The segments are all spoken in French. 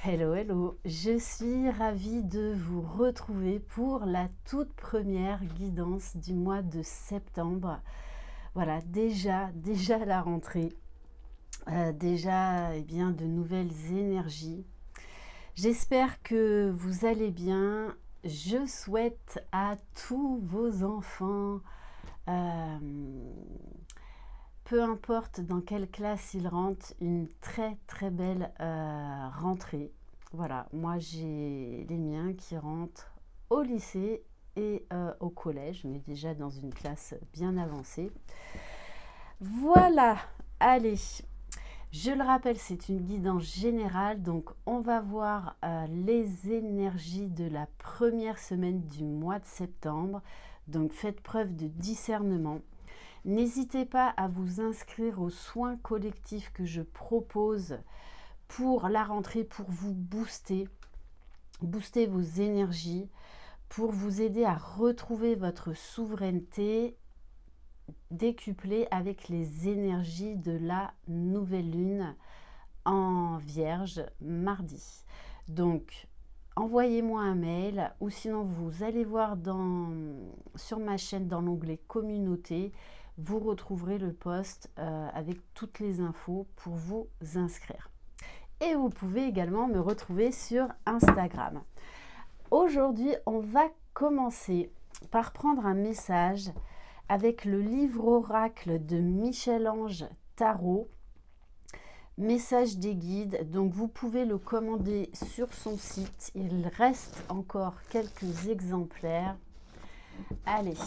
Hello, hello, je suis ravie de vous retrouver pour la toute première guidance du mois de septembre. Voilà, déjà la rentrée, déjà bien de nouvelles énergies. J'espère que vous allez bien. Je souhaite à tous vos enfants, euh, peu importe dans quelle classe ils rentrent, une très belle rentrée. Voilà, moi j'ai les miens qui rentrent au lycée et au collège, mais déjà dans une classe bien avancée. Voilà, allez, je le rappelle, c'est une guidance générale, donc on va voir les énergies de la première semaine du mois de septembre. Donc faites preuve de discernement. N'hésitez pas à vous inscrire aux soins collectifs que je propose pour la rentrée, pour vous booster vos énergies, pour vous aider à retrouver votre souveraineté décuplée avec les énergies de la nouvelle lune en Vierge mardi. Donc, envoyez-moi un mail ou sinon vous allez voir sur ma chaîne dans l'onglet communauté, vous retrouverez le post avec toutes les infos pour vous inscrire. Et vous pouvez également me retrouver sur Instagram. Aujourd'hui, on va commencer par prendre un message avec le livre oracle de Michel-Ange Tarot. Message des guides, donc vous pouvez le commander sur son site. Il reste encore quelques exemplaires. Allez.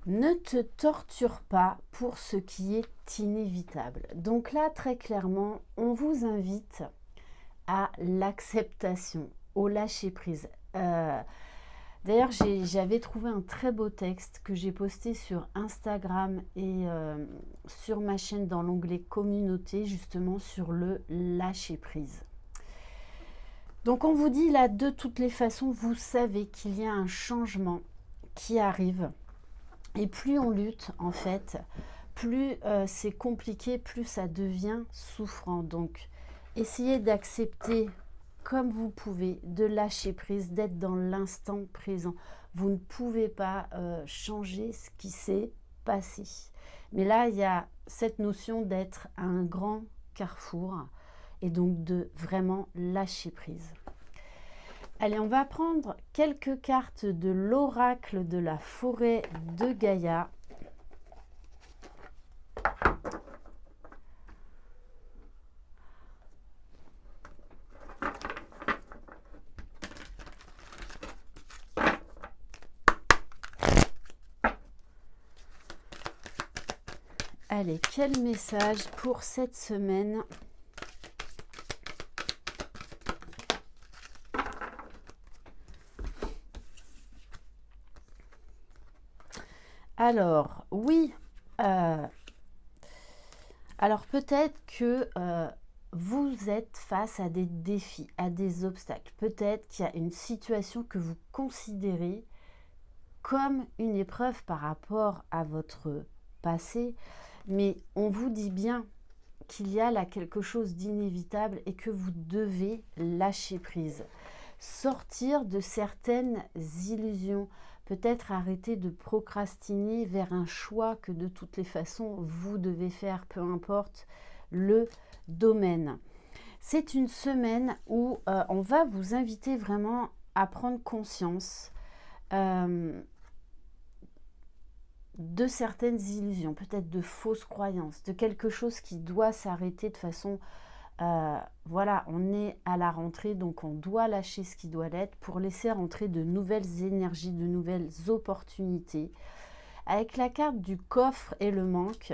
Ne te torture pas pour ce qui est inévitable. Donc là, très clairement, on vous invite à l'acceptation, au lâcher-prise. D'ailleurs, j'avais trouvé un très beau texte que j'ai posté sur Instagram et sur ma chaîne dans l'onglet communauté, justement sur le lâcher-prise. Donc on vous dit là, de toutes les façons, vous savez qu'il y a un changement qui arrive. Et plus on lutte, en fait, plus c'est compliqué, plus ça devient souffrant. Donc essayez d'accepter comme vous pouvez, de lâcher prise, d'être dans l'instant présent. Vous ne pouvez pas changer ce qui s'est passé. Mais là, il y a cette notion d'être à un grand carrefour et donc de vraiment lâcher prise. Allez, on va prendre quelques cartes de l'oracle de la forêt de Gaïa. Allez, quel message pour cette semaine? Alors, oui. Alors, peut-être que vous êtes face à des défis, à des obstacles. Peut-être qu'il y a une situation que vous considérez comme une épreuve par rapport à votre passé. Mais on vous dit bien qu'il y a là quelque chose d'inévitable et que vous devez lâcher prise. Sortir de certaines illusions. Peut-être arrêter de procrastiner vers un choix que de toutes les façons vous devez faire, peu importe le domaine. C'est une semaine où on va vous inviter vraiment à prendre conscience de certaines illusions, peut-être de fausses croyances, de quelque chose qui doit s'arrêter de façon... voilà, on est à la rentrée, donc on doit lâcher ce qui doit l'être pour laisser rentrer de nouvelles énergies, de nouvelles opportunités. Avec la carte du coffre et le manque,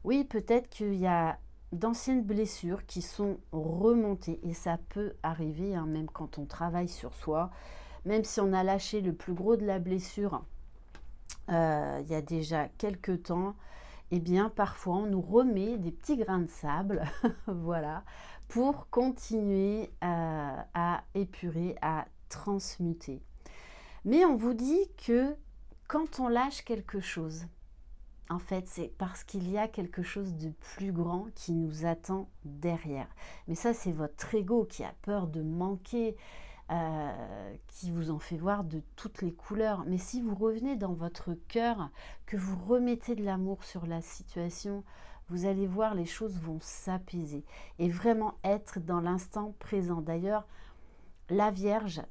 oui, peut-être qu'il y a d'anciennes blessures qui sont remontées et ça peut arriver, hein, même quand on travaille sur soi, même si on a lâché le plus gros de la blessure il y a déjà quelques temps, eh bien parfois on nous remet des petits grains de sable voilà, pour continuer à épurer, à transmuter. Mais on vous dit que quand on lâche quelque chose, en fait, c'est parce qu'il y a quelque chose de plus grand qui nous attend derrière. Mais ça, c'est votre ego qui a peur de manquer, qui vous en fait voir de toutes les couleurs. Mais si vous revenez dans votre cœur, que vous remettez de l'amour sur la situation, vous allez voir, les choses vont s'apaiser et vraiment être dans l'instant présent. D'ailleurs, la Vierge,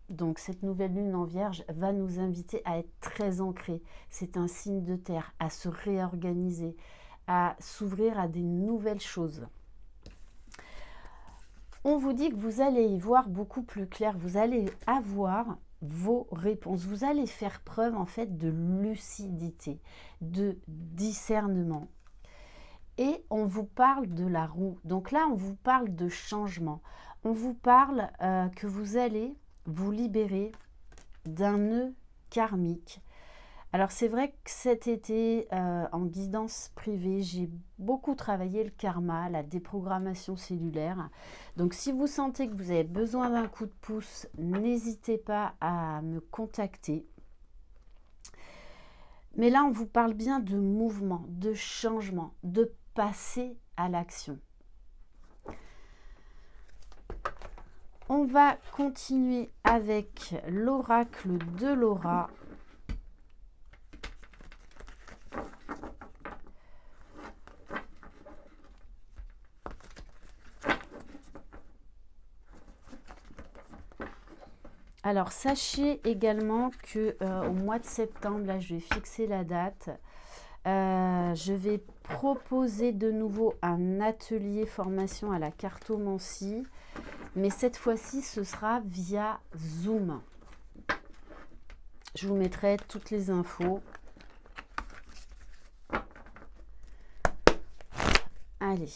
donc cette nouvelle lune en Vierge, va nous inviter à être très ancrés. C'est un signe de terre, à se réorganiser, à s'ouvrir à des nouvelles choses. On vous dit que vous allez y voir beaucoup plus clair, vous allez avoir vos réponses, vous allez faire preuve en fait de lucidité, de discernement. Et on vous parle de la roue, donc là on vous parle de changement, on vous parle que vous allez vous libérer d'un nœud karmique. Alors c'est vrai que cet été, en guidance privée, j'ai beaucoup travaillé le karma, la déprogrammation cellulaire. Donc si vous sentez que vous avez besoin d'un coup de pouce, n'hésitez pas à me contacter. Mais là, on vous parle bien de mouvement, de changement, de passer à l'action. On va continuer avec l'oracle de Laura. Alors, sachez également que au mois de septembre, là, je vais fixer la date. Je vais proposer de nouveau un atelier formation à la cartomancie, mais cette fois-ci, ce sera via Zoom. Je vous mettrai toutes les infos. Allez.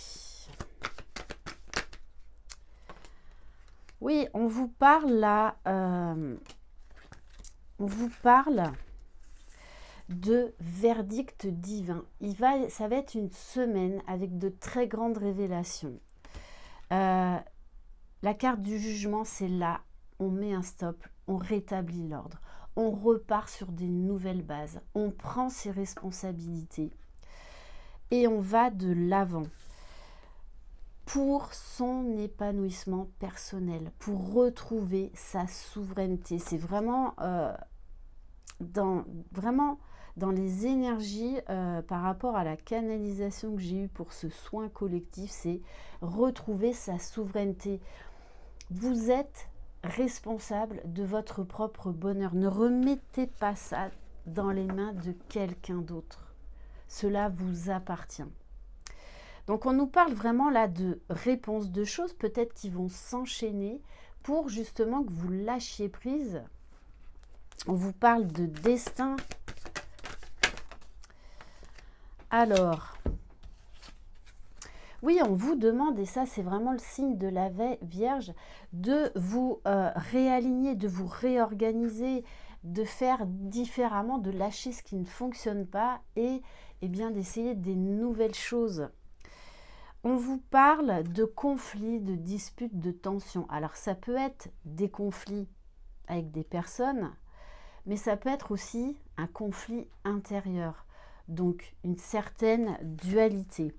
Oui, on vous parle là, on vous parle de verdict divin. Ça va être une semaine avec de très grandes révélations. La carte du jugement, c'est là, on met un stop, on rétablit l'ordre, on repart sur des nouvelles bases, on prend ses responsabilités et on va de l'avant pour son épanouissement personnel, pour retrouver sa souveraineté. C'est vraiment dans les énergies par rapport à la canalisation que j'ai eue pour ce soin collectif, c'est retrouver sa souveraineté. Vous êtes responsable de votre propre bonheur. Ne remettez pas ça dans les mains de quelqu'un d'autre. Cela vous appartient. Donc on nous parle vraiment là de réponses, de choses peut-être qui vont s'enchaîner pour justement que vous lâchiez prise. On vous parle de destin. Alors, oui, on vous demande, et ça c'est vraiment le signe de la Vierge, de vous réaligner, de vous réorganiser, de faire différemment, de lâcher ce qui ne fonctionne pas et bien d'essayer des nouvelles choses. On vous parle de conflits, de disputes, de tensions. Alors ça peut être des conflits avec des personnes, mais ça peut être aussi un conflit intérieur, donc une certaine dualité.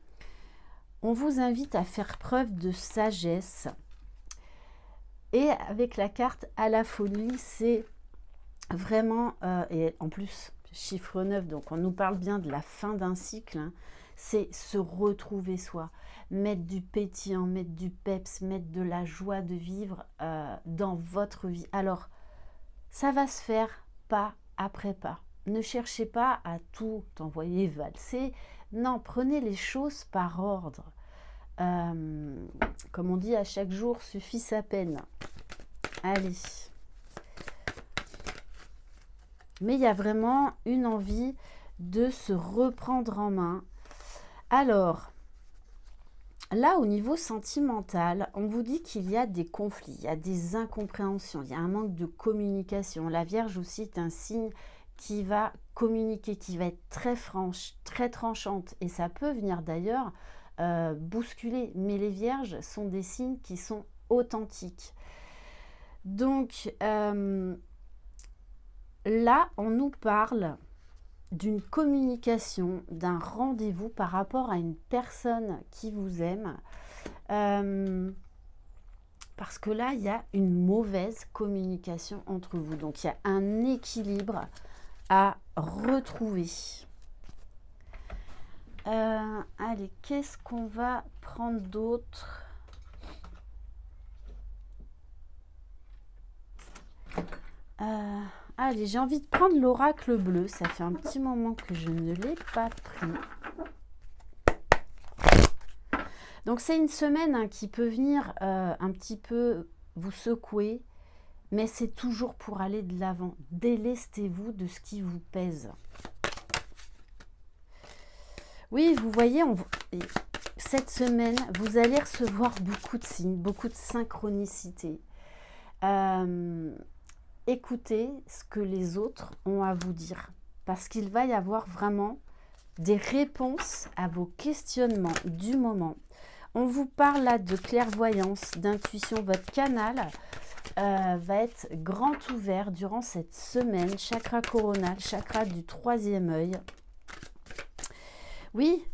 On vous invite à faire preuve de sagesse. Et avec la carte à la folie, c'est vraiment, et en plus, chiffre 9, donc on nous parle bien de la fin d'un cycle, hein, c'est se retrouver soi, mettre du pétillant, mettre du peps, mettre de la joie de vivre dans votre vie. Alors, ça va se faire pas après pas. Ne cherchez pas à tout envoyer valser. Non, prenez les choses par ordre. Comme on dit, à chaque jour suffit sa peine. Allez. Mais il y a vraiment une envie de se reprendre en main. Alors, là, au niveau sentimental, on vous dit qu'il y a des conflits, il y a des incompréhensions, il y a un manque de communication. La Vierge aussi est un signe qui va communiquer, qui va être très franche, très tranchante. Et ça peut venir d'ailleurs bousculer. Mais les Vierges sont des signes qui sont authentiques. Donc, là, on nous parle d'une communication, d'un rendez-vous par rapport à une personne qui vous aime. Parce que là, il y a une mauvaise communication entre vous. Donc, il y a un équilibre à retrouver. Allez, qu'est-ce qu'on va prendre d'autre? Allez, j'ai envie de prendre l'oracle bleu. Ça fait un petit moment que je ne l'ai pas pris. Donc, c'est une semaine qui peut venir un petit peu vous secouer, mais c'est toujours pour aller de l'avant. Délestez-vous de ce qui vous pèse. Oui, vous voyez, cette semaine, vous allez recevoir beaucoup de signes, beaucoup de synchronicité. Écoutez ce que les autres ont à vous dire, parce qu'il va y avoir vraiment des réponses à vos questionnements du moment. On vous parle là de clairvoyance, d'intuition. Votre canal va être grand ouvert durant cette semaine. Chakra coronal, chakra du troisième œil. Oui,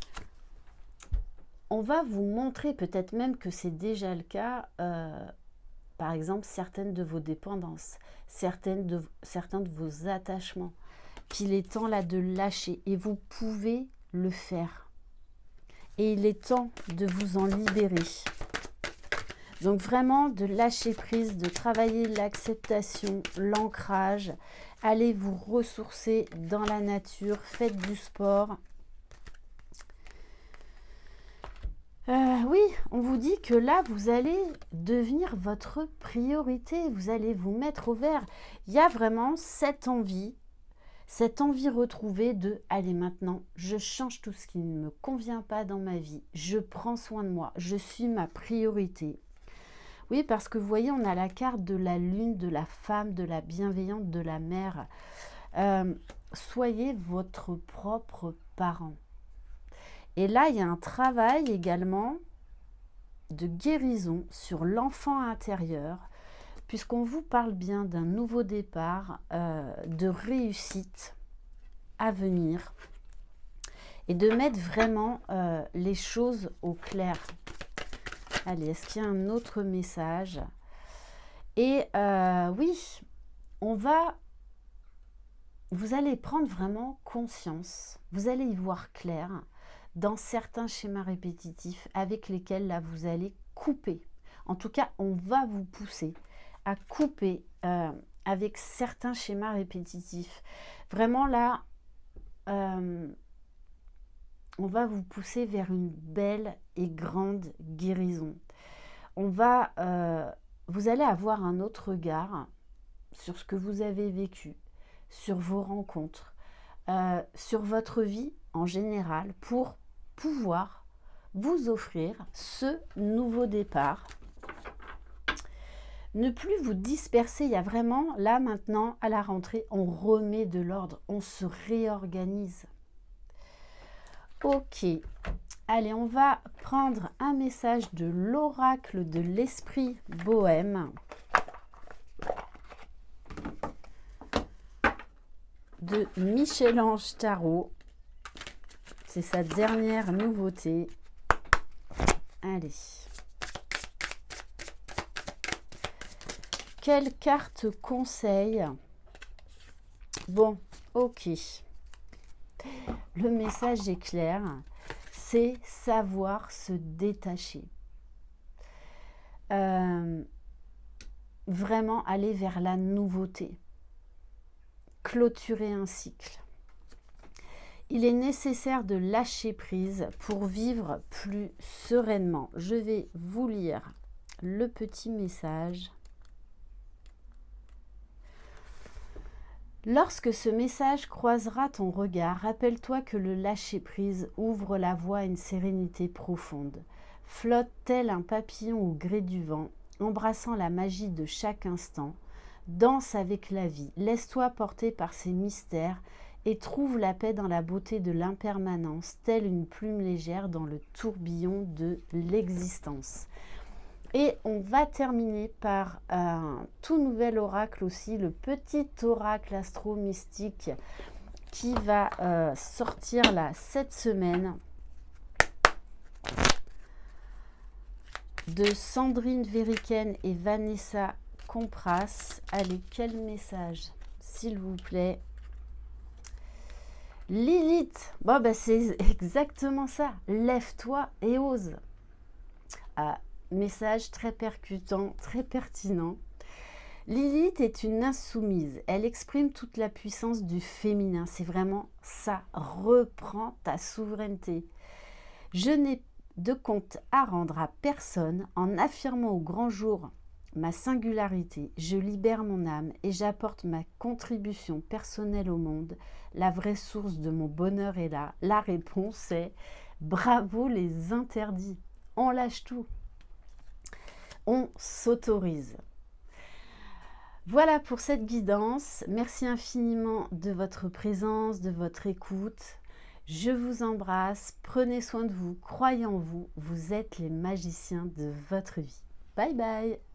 on va vous montrer, peut-être même que c'est déjà le cas, par exemple, certaines de vos dépendances, certains de vos attachements, qu'il est temps là de lâcher. Et vous pouvez le faire. Et il est temps de vous en libérer. Donc vraiment de lâcher prise, de travailler l'acceptation, l'ancrage. Allez vous ressourcer dans la nature, faites du sport. Oui, on vous dit que là, vous allez devenir votre priorité. Vous allez vous mettre au vert. Il y a vraiment cette envie retrouvée de « allez maintenant, je change tout ce qui ne me convient pas dans ma vie. Je prends soin de moi. Je suis ma priorité. » Oui, parce que vous voyez, on a la carte de la lune, de la femme, de la bienveillante, de la mère. Soyez votre propre parent. Et là, il y a un travail également de guérison sur l'enfant intérieur, puisqu'on vous parle bien d'un nouveau départ, de réussite à venir, et de mettre vraiment les choses au clair. Allez, est-ce qu'il y a un autre message? Et oui, vous allez prendre vraiment conscience, vous allez y voir clair dans certains schémas répétitifs avec lesquels là vous allez couper. En tout cas, on va vous pousser à couper avec certains schémas répétitifs. Vraiment là, on va vous pousser vers une belle et grande guérison. Vous allez avoir un autre regard sur ce que vous avez vécu, sur vos rencontres, sur votre vie en général, pour pouvoir vous offrir ce nouveau départ. Ne plus vous disperser. Il y a vraiment, là maintenant, à la rentrée, on remet de l'ordre, on se réorganise. Ok, allez, on va prendre un message de l'oracle de l'esprit bohème. De Michel-Ange Tarot. C'est sa dernière nouveauté. Allez. Quelle carte conseil? Bon, ok. Le message est clair. C'est savoir se détacher. Vraiment aller vers la nouveauté. Clôturer un cycle. Il est nécessaire de lâcher prise pour vivre plus sereinement. Je vais vous lire le petit message. Lorsque ce message croisera ton regard, rappelle-toi que le lâcher-prise ouvre la voie à une sérénité profonde. Flotte tel un papillon au gré du vent, embrassant la magie de chaque instant. Danse avec la vie, laisse-toi porter par ses mystères et trouve la paix dans la beauté de l'impermanence, telle une plume légère dans le tourbillon de l'existence. Et on va terminer par un tout nouvel oracle aussi, le petit oracle astro-mystique qui va sortir là cette semaine de Sandrine Veriken et Vanessa Compras. Allez, quel message, s'il vous plaît. Lilith, bon, bah, c'est exactement ça. Lève-toi et ose. Message très percutant, très pertinent. Lilith est une insoumise. Elle exprime toute la puissance du féminin. C'est vraiment ça. Reprends ta souveraineté. Je n'ai de compte à rendre à personne en affirmant au grand jour ma singularité. Je libère mon âme et j'apporte ma contribution personnelle au monde. La vraie source de mon bonheur est là. La réponse est bravo les interdits. On lâche tout. On s'autorise. Voilà pour cette guidance. Merci infiniment de votre présence, de votre écoute. Je vous embrasse. Prenez soin de vous. Croyez en vous. Vous êtes les magiciens de votre vie. Bye bye.